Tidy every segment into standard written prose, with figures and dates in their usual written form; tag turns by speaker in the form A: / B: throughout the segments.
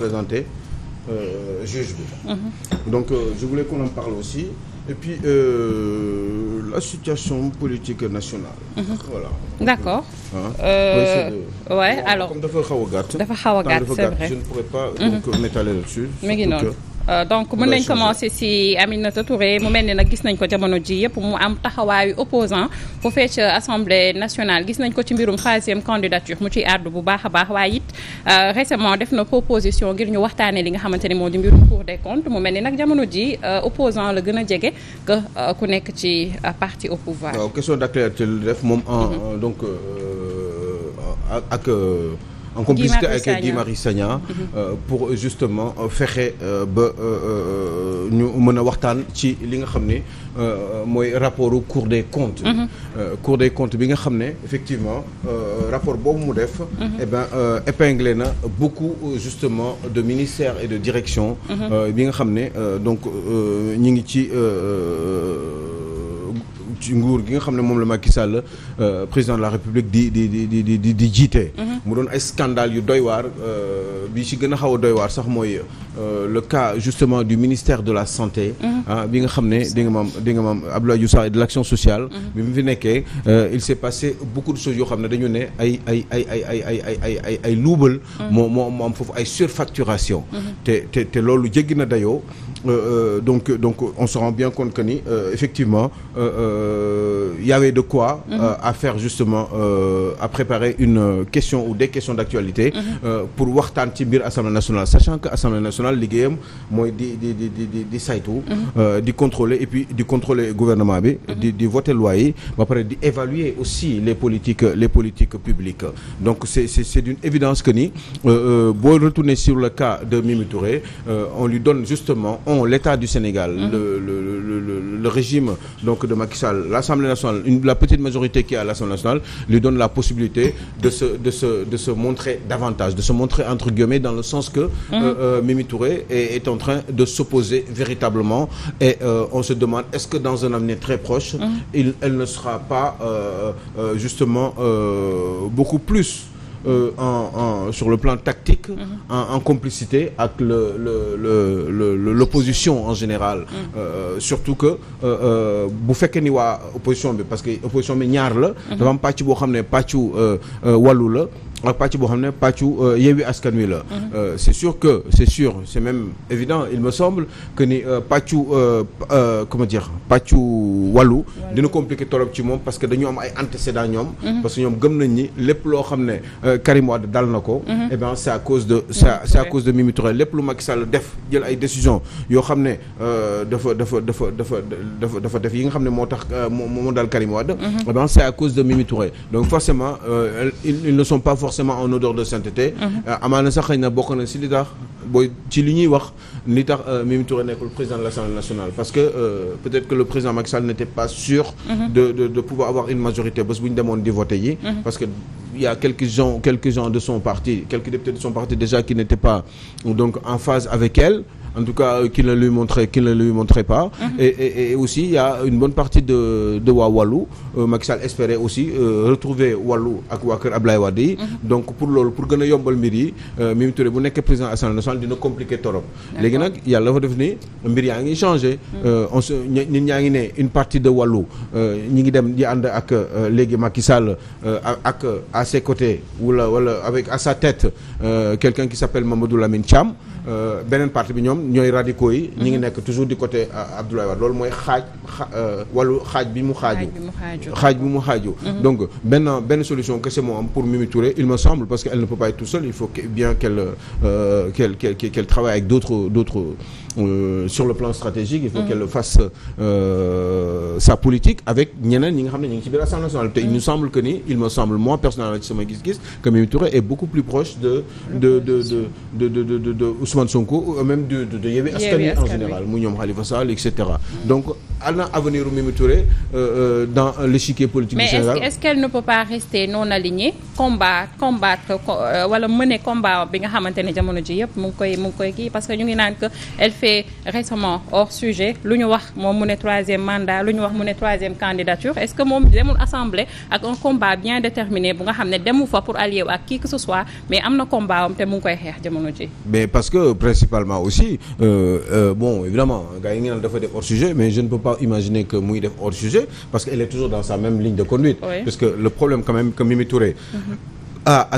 A: présenter juge bi. Donc je voulais qu'on en parle aussi et puis la situation politique nationale. Voilà.
B: D'accord. Ouais, alors
A: comme dafa xaw a gàtt.
B: dafa xaw a gàtt c'est vrai
A: je ne pourrais pas donc m'étaler là-dessus.
B: mi ngi noonu donc mën nañ commencer ci Aminata Touré mu mel ni nag gis nañ ko jamono ji yëpp mu am taxawaayu opposant bu fee ca assemblée nationale gis nañ ko ci mbirum 3e candidature mu ciy àddu bu baax a baax waaye it récemment def na proposition ngir ñu waxtaanee li nga xamante ni moo di mbirum Cour des comptes mu mel ni nag jamono ji opposant la gën a jege que ku nekk ci parti au pouvoir.
A: waaw question d'actualité lu def moom donc ak. en complicité avec Guy Marius Sagna pour justement fexe ba ñu mën a waxtaan ci li nga xam ne mooy rapport au Cour des comptes. Cour des comptes bi nga xam ne effectivement rapport boobu mu def. eh bien épinglé na beaucoup justement de ministères et de directions. bi nga xam ne donc ñi ngi ci nguur gi nga xam ne moom la Macky Sall président de la République di jiite. mu doon ay scandale yu doy waar bi ci gën a xaw a doy waar sax mooy le cas justement du ministère de la santé. bi nga xam ne di nga maam Abdoulaye Diouf Sarr et de l'action sociale. bi mu fi nekkee il s'est passé beaucoup de choses yoo xam ne dañu ne ay luubal. moo am foofu ay surfacturation. te loolu jéggi na dayoo. donc on se rend bien compte que ni effectivement y avait de quoi à faire justement à préparer une question ou des questions d'actualité pour waxtaan ci biir Assemblée nationale sachant que Assemblée nationale liggéeyam mooy di saytu di contrôler et puis di contrôler gouvernement bi di voter loi yi ba pare di évaluer aussi les politiques publiques donc c'est d'une évidence que ni boo retourner sur le cas de Mimi Touré on lui donne justement l'État du Sénégal le régime donc de Macky Sall l'Assemblée nationale la petite majorité qui est à l'Assemblée nationale lui donne la possibilité de se montrer davantage de se montrer entre guillemets dans le sens que Mimi Touré est en train de s'opposer véritablement et on se demande est-ce que dans un avenir très proche elle ne sera pas justement beaucoup plus sur le plan tactique en complicité avec l'opposition en général surtout que bu fekkee ni waa opposition bi parce que opposition bi ñaar la dafa am pàcc boo xam ne pàccu wàllu la ak pàcc boo xam ne pàccu Yewwi Askan Wi la c'est même évident il me semble que ni pàccu comment dire pàccu wàllu dina compliqué torop ci moom parce que dañu am ay antécédents ñoom parce que ñoom gëm nañ ni lépp loo xam ne Karim Wade dal na ko eh bien c'est à cause de Mimi Touré lépp lu Macky Sall def jël ay décisions yoo xam ne dafa def yi nga xam ne moo tax moo dal Karim Wade eh bien c'est à cause de Mimi Touré donc forcément ils ne sont pas forcément en odeur de sainteté amaana sax xëy na bokk na ci li tax booy ci li ñuy wax li tax Mimi Touré nekkul président de l'Assemblée nationale parce que peut-être que le président Macky Sall n'était pas sûr de pouvoir avoir une majorité bés bu ñu demoon di voter yi parce que il y a quelques gens de son parti quelques députés de son parti déjà qui n'étaient pas donc en phase avec elle en tout cas qui ne lui montrait pas et aussi il y a une bonne partie de waa Wallu Macky Sall espérait aussi retrouver Wallu ak waa kër Ablaye Wade yi donc pour loolu pour gën a yombal mbir yi Mimi Touré bu nekkee président Assemblée nationale dina compliqué torop léegi nag yàlla dafa def ni mbir yaa ngi changé nit ñaa ngi ne une partie de Wallu ñi ngi dem di ànd ak léegi Macky Sall ak à ses côtés wala avec à sa tête quelqu'un qui s'appelle Mamadou Lamine Thiam beneen parti bi ñoom ñooy radicaux yi ñi ngi nekk toujours du côté Abdoulaye Wade loolu mooy xaaj bi mu xaaju donc benn solution kese moo am pour Mimi Touré il me semble parce qu'elle ne peut pas être tout seule il faut bien qu'elle travaille avec d'autres sur le plan stratégique il faut qu'elle fasse sa politique avec ñeneen ñi nga xam ne ñu ngi ci biir Assemblée nationale te il nous semble que ni il me semble moi personnellement ci sama gis-gis que Mimi Touré est beaucoup plus proche de Ousmane Sonko ou même de de Yewwi Askan Wi en général mu ñoom Khalifa Sall et cetera donc ana avenir u Mimi Touré dans l'échiquier politique du Sénégal.
B: Mais est-ce qu'elle ne peut pas rester non alignée combattre wala mener combat bi nga xamante ne jamono ji yëpp mu ngi koy kii parce que ñu ngi naan que elle fait récemment hors sujet lu ñu wax moom mu ne 3e mandat lu ñu wax mu ne 3e candidature est-ce que moom demul assemblée ak un combat bien déterminé bu nga xam ne demu fa pour allier ak qui que ce soit mais am na combat am te mu ngi koy xeex jamono ji.
A: mais parce que principalement aussi bon évidemment gars yi ngi naan dafa def hors sujet mais je ne peux pas imaginer que muy def hors sujet parce que elle est toujours dans sa même ligne de conduite. Oui. Parce que le problème quand même que Mimi Touré a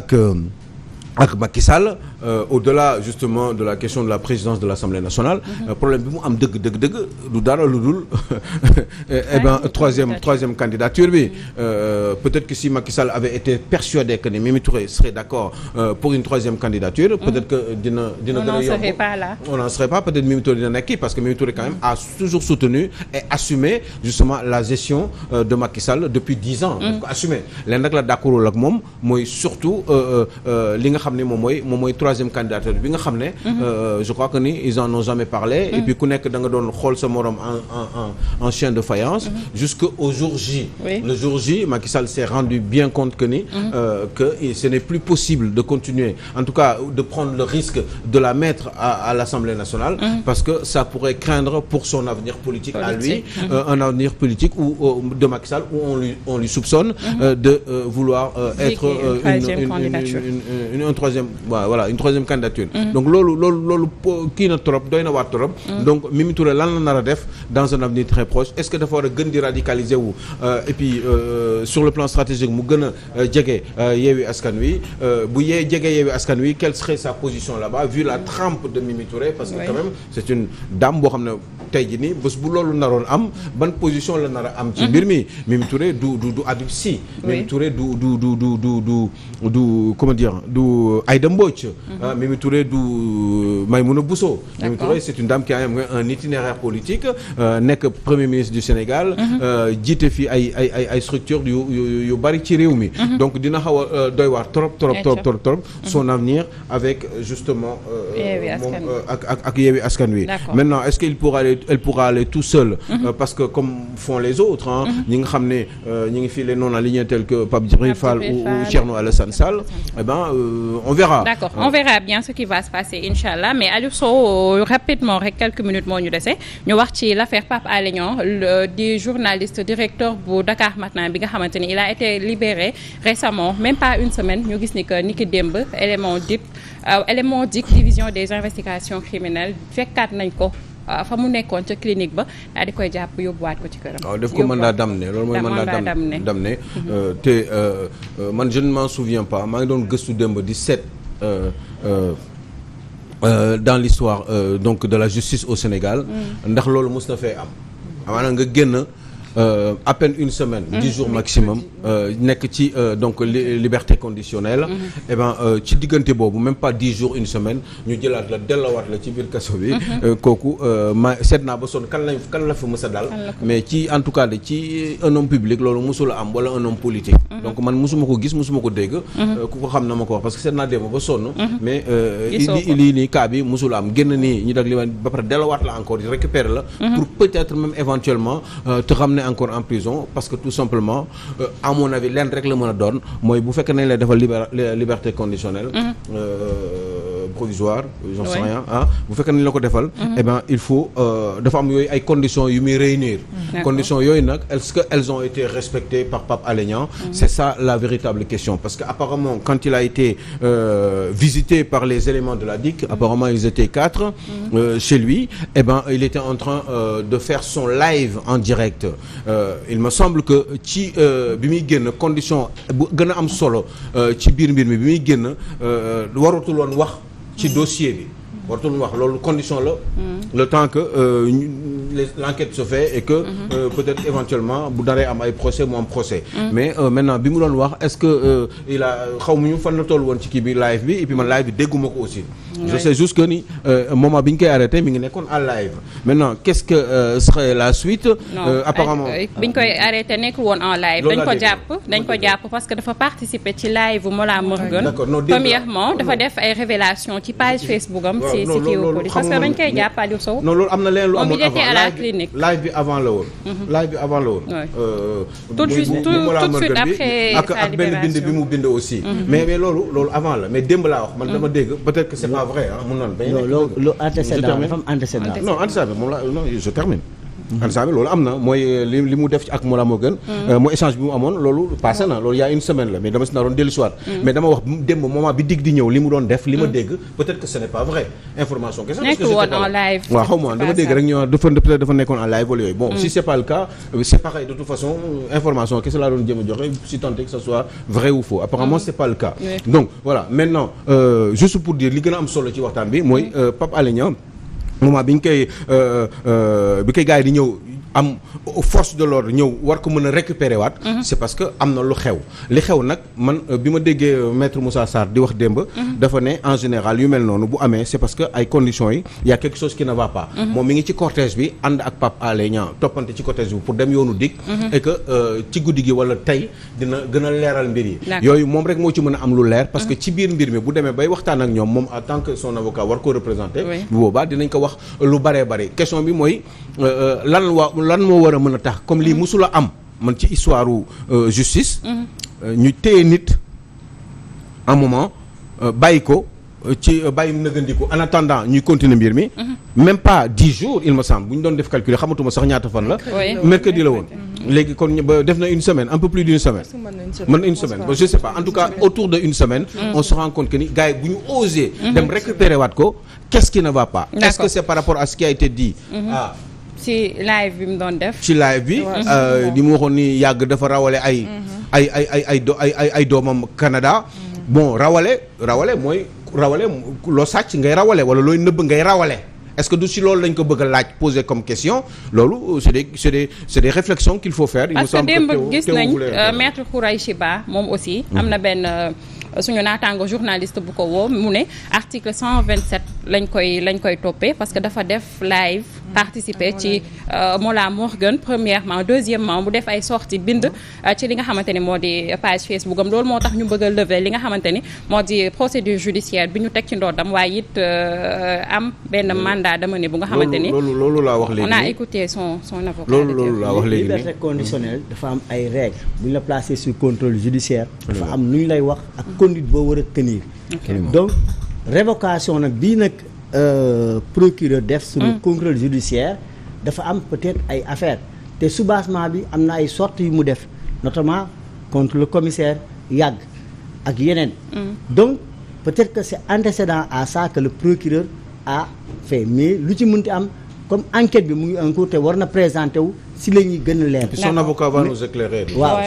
A: ak Macky Sall au-delà justement de la question de la présidence de l'Assemblée nationale problème bi mu am dëgg du dara lu dul troisième candidature bi peut-être que si Macky Sall avait été persuadé que ne Mimi Touré serait d'accord pour une 3e candidature peut-être que dina gën a yomb on n'en serait pas peut-être Mimi Touré dina nekk parce que Mimi Touré quand même a toujours soutenu et assumé justement la gestion de Macky Sall depuis 10 ans daf ko assumé leen nag la d'accordul ak moom mooy surtout li nga xam ne moom mooy 3e candidature bi nga xam ne je crois que ni ils en ont jamais parlé et puis ku nekk da nga doon xool sa morom en chien de faïence jusqu'au jour J. Le jour J Macky Sall s'est rendu bien compte que ni que ce n'est plus possible de continuer en tout cas de prendre le risque de la mettre à l'Assemblée nationale parce que ça pourrait craindre pour son avenir politique à lui un avenir politique ou de Macky Sall où on lui soupçonne de vouloir être une troisième voilà une 3e candidature donc loolu kii na trop doy na waar trop donc Mimi Touré lan la nar a def dans un avenir très proche est-ce que dafa war a gën di radicaliser wu et puis sur le plan stratégique mu gën a jege Yewwi Askan Wi bu jege Yewwi Askan Wi quelle serait sa position là-bas vu la trempe de Mimi Touré parce que quand même c'est une dame boo xam ne tey jii nii bés bu loolu naroon am ban position la nar a am ci mbir mi Mimi Touré du Habib Sy Mimi Touré du comment dire du Aïda Mbodj Mimi Touré du Maïmouna Bousso Mimi Touré c'est une dame qui a un itinéraire politique nekk premier ministre du Sénégal jiite fi ay structures yu bari ci réew mi donc dina xaw a doy waar trop son avenir avec justement moom ak Yewwi Askan Wi maintenant est-ce qu'il pourra aller tout seul parce que comme font les autres ñi nga xam ne ñi ngi fi les non alignés tels que Pape Djibril Fall ou Thierno Alassane Sall eh ben on verra. D'accord, on verra bien ce qui va se passer inchallah mais Aliou Sow rapidement rek quelques minutes moo ñu dese ñu wax ci l'affaire Pape Alé Niang di journaliste directeur bu Dakar Matin bi nga xamante ni il a été libéré récemment même pas une semaine ñu gis ni que ni ki démb élément DIC division des investigations criminelles fekkaat nañ ko fa mu nekkoon ca clinique ba daal di koy jàpp yóbbuwaat ko ci këram. waaw def ko mandat d'amener loolu mooy mandat d'amener te man je ne m'en souviens pas maa ngi doon gëstu démb di seet dans l'histoire donc de la justice au Sénégal ndax loolu mës na fee am maanaam nga génn à peine une semaine 10 jours maximum nekk ci donc liberté conditionnelle et ben ci diggante boobu même pas 10 jours une semaine ñu jëlaat la dellawaat la ci biir kaso bi kooku ma seet naa ba sonn kan la fa mës a dal mais ci en tout cas de ci un homme public loolu mësula am wala un homme politique donc man mësuma ko gis mësuma ko dégg ku ko xam na ma ko wax parce que seet naa démb ba sonn mais lii nii cas bi mësula am génn nii ñu dag li ba pare dellawaat la encore récupérer la pour peut-être même éventuellement te ramener encore en prison parce que tout simplement à mon avis lenn rek la mën a doon mooy bu fekkee nañ lay defal liberté conditionnelle provisoire j'en sais rien bu fekkee nañ la ko defal eh ben il faut dafa am yooyu ay conditions yu muy réunir conditions yooyu nag est-ce que elles ont été respectées par Pape Alé Niang c'est ça la véritable question parce que apparemment quand il a été visité par les éléments de la DIC apparemment ils étaient 4 chez lui eh ben il était en train de faire son live en direct il me semble que ci bi muy génn condition bu gën a am solo ci biir mbir mi bi muy génn waratul woon wax ci dossier bi waratul wax loolu condition la le temps que l'enquête se fait et que peut-être éventuellement bu daree am ay procès mu am procès mais maintenant bi mu doon wax est-ce que il a xaw ma ñu fan la toll woon ci kii bi live bi et puis man live bi dégguma ko aussi je sais juste que ni moment bi ñu koy arrêté mi ngi nekkoon en live maintenant qu'est-ce que serait la suite apparemment
B: bi ñu koy arrêté nekkul woon en live dañ ko jàpp parce que dafa participer ci live Mollah Morgun premièrement dafa def ay révélation ci page Facebook am si kii wu police parce que bañ koy jàpp Aliou Sow
A: non loolu am na leen lu amoon
B: avant à la clinique
A: live bi avant la woon live bi avant la woon
B: tout de suite après
A: ak benn bind bi mu bind aussi mais loolu avant la mais démb laa wax man dama dégg peut-être que c'est pas vrai mun noonu bañ
C: loolu antécédent dafa am antécédent
A: non antécédent moom la non je termine antécédent bi loolu am na mooy li mu def ci ak Mollah Morgun mooy échange bi mu amoon loolu passé na loolu y a une semaine la mais dama si naroon dellu soir mais dama wax démb moment bi dig di ñëw li mu doon def li ma dégg peut-être que ce n'est pas vrai information kese
B: nekk woon en live
A: waaw xaw ma dama dégg rek ñu peut-être dafa nekkoon en live wala yooyu bon si c'est pas le cas c'est pareil de toute façon information kese laa doon jëm a joxe si tant que ce soit vrai ou faux apparemment c'est pas le cas donc voilà maintenant juste pour dire li gën a am solo ci waxtaan bi mooy Pape Alé Niang moment bi ñu koy bi koy gars yi di ñëw am force de l'ordre ñëw war ko mën a récupérer waat c'est parce que am na lu xew li xew nag man bi ma déggee maître Moussa Sarr di wax démb dafa ne en général yu mel noonu bu amee c'est parce que ay conditions yi y a quelque chose qui ne va pas moom mi ngi ci cortège bi ànd ak Pape Alé Niang toppante ci cortège bi pour dem yoonu dik et que ci guddi gi wala tey dina gën a leeral mbir yi yooyu moom rek moo ci mën a am lu leer parce que ci biir mbir mi bu demee bay waxtaan ak ñoom moom en tant que son avocat war koo représenter bu boobaa dinañ ko wax lu baree bari question bi mooy lan moo war a mën a tax comme lii musula am man ci histoire justice ñu téye nit un moment bàyyi ko ci bàyyi nëgandiku en attendant ñuy continuer mbir mi même pas 10 jours il me semble bu ñu doon def calculer xamatuma sax ñaata fan la mercredi la woon léegi kon ba def na une semaine un peu plus d'une semaine mën na une semaine ba je sais pas en tout cas autour de une semaine on se rend compte que ni gars yi bu ñu osé dem récupérer waat ko qu'est-ce qui ne va pas est-ce que c'est par rapport à ce qui a été dit
B: ci live bi mu doon def. ci
A: live bi li mu waxoon ni yàgg dafa rawale ay doomam Canada. bon rawale mooy rawale loo sàcc ngay rawale wala looy nëbb ngay rawale est-ce que du si loolu lañ ko bëgg a laaj poser comme question loolu c'est des réflexions qu'il faut faire. il me semble que
B: démb gis nañ maître Khouraychi Ba moom aussi. am na benn suñu naataango journaliste bu ko woo mu ne article 127 lañ koy toppee parce que dafa def live. participer ci Mollah Morgun premièrement deuxièmement mu def ay sorties bind ci li nga xamante ni moo di page Facebook am loolu moo tax ñu bëgg a lever li nga xamante ni moo di procédure judiciaire bi ñu teg ci ndoddam waaye it am benn mandat d'amener bu nga xamante ni
A: loolu laa wax léegi
B: on a écouté son avocat
A: loolu laa wax léegi
C: liberté conditionnelle dafa am ay règles bu ñu la placer sous contrôle judiciaire dafa am nu ñu lay wax ak conduite boo war a tenir donc révocation nag bii nag procureur def suñu contrôle judiciaire dafa am peut-être ay affaires te soubassement bi am na ay sorties yu mu def notamment contre le commissaire Yàgg ak yeneen donc peut-être que c'est antécédent à ça que le procureur a fait mais lu ci mënti am comme enquête bi mu ngi en cours te war na présenter wu si la ñuy gën a leer.
A: son avocat va nous éclairer.
C: waaw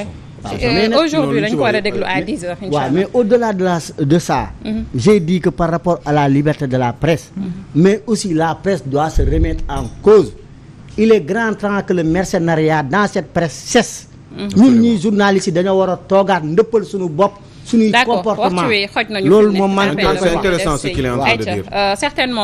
B: aujourd'hui dañ ko war a déglu à 10 heures.
C: waaw mais au-delà de ça. j'ai dit que par rapport à la liberté de la presse. mais aussi la presse doit se remettre en cause. il est grand temps que le mercenariat dans cette presse cesse. ñun ñii journalistes yi dañoo war a toogaat ndëppal suñu bopp. suñuy comportement
B: d'accord waxtu wi xoj nañu.
C: loolu moom man
A: c'est intéressant ce qu'il est en train de dire.
B: certainement.